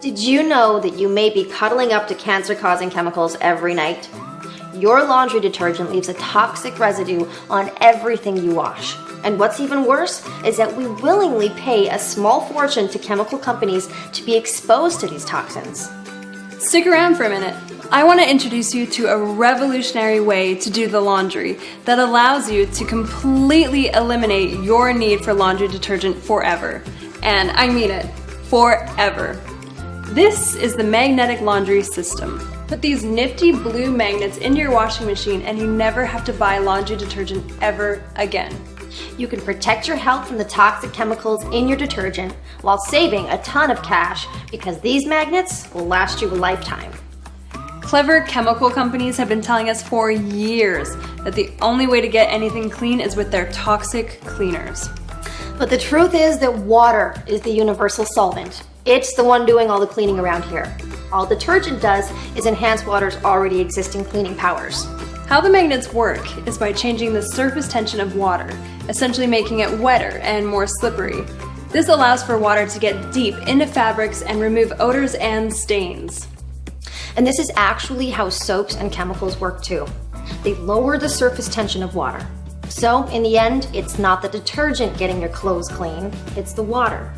Did you know that you may be cuddling up to cancer-causing chemicals every night? Your laundry detergent leaves a toxic residue on everything you wash. And what's even worse is that we willingly pay a small fortune to chemical companies to be exposed to these toxins. Stick around for a minute. I want to introduce you to a revolutionary way to do the laundry that allows you to completely eliminate your need for laundry detergent forever. And I mean it, forever. This is the magnetic laundry system. Put these nifty blue magnets into your washing machine and you never have to buy laundry detergent ever again. You can protect your health from the toxic chemicals in your detergent while saving a ton of cash because these magnets will last you a lifetime. Clever chemical companies have been telling us for years that the only way to get anything clean is with their toxic cleaners. But the truth is that water is the universal solvent. It's the one doing all the cleaning around here. All detergent does is enhance water's already existing cleaning powers. How the magnets work is by changing the surface tension of water, essentially making it wetter and more slippery. This allows for water to get deep into fabrics and remove odors and stains. And this is actually how soaps and chemicals work too. They lower the surface tension of water. So in the end, it's not the detergent getting your clothes clean, it's the water.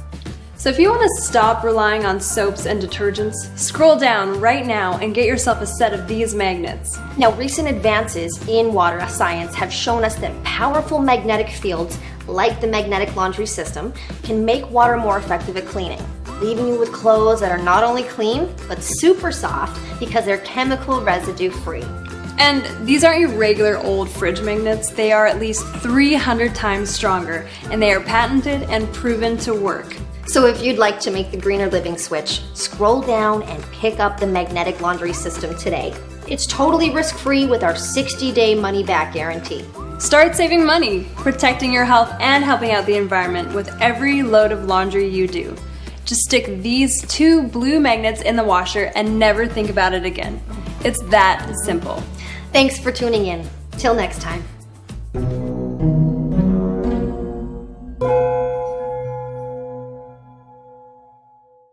So if you want to stop relying on soaps and detergents, scroll down right now and get yourself a set of these magnets. Now, recent advances in water science have shown us that powerful magnetic fields, like the magnetic laundry system, can make water more effective at cleaning, leaving you with clothes that are not only clean, but super soft because they're chemical residue free. And these aren't your regular old fridge magnets. They are at least 300 times stronger, and they are patented and proven to work. So if you'd like to make the greener living switch, scroll down and pick up the magnetic laundry system today. It's totally risk-free with our 60-day money-back guarantee. Start saving money, protecting your health, and helping out the environment with every load of laundry you do. Just stick these 2 blue magnets in the washer and never think about it again. It's that simple. Thanks for tuning in. Till next time.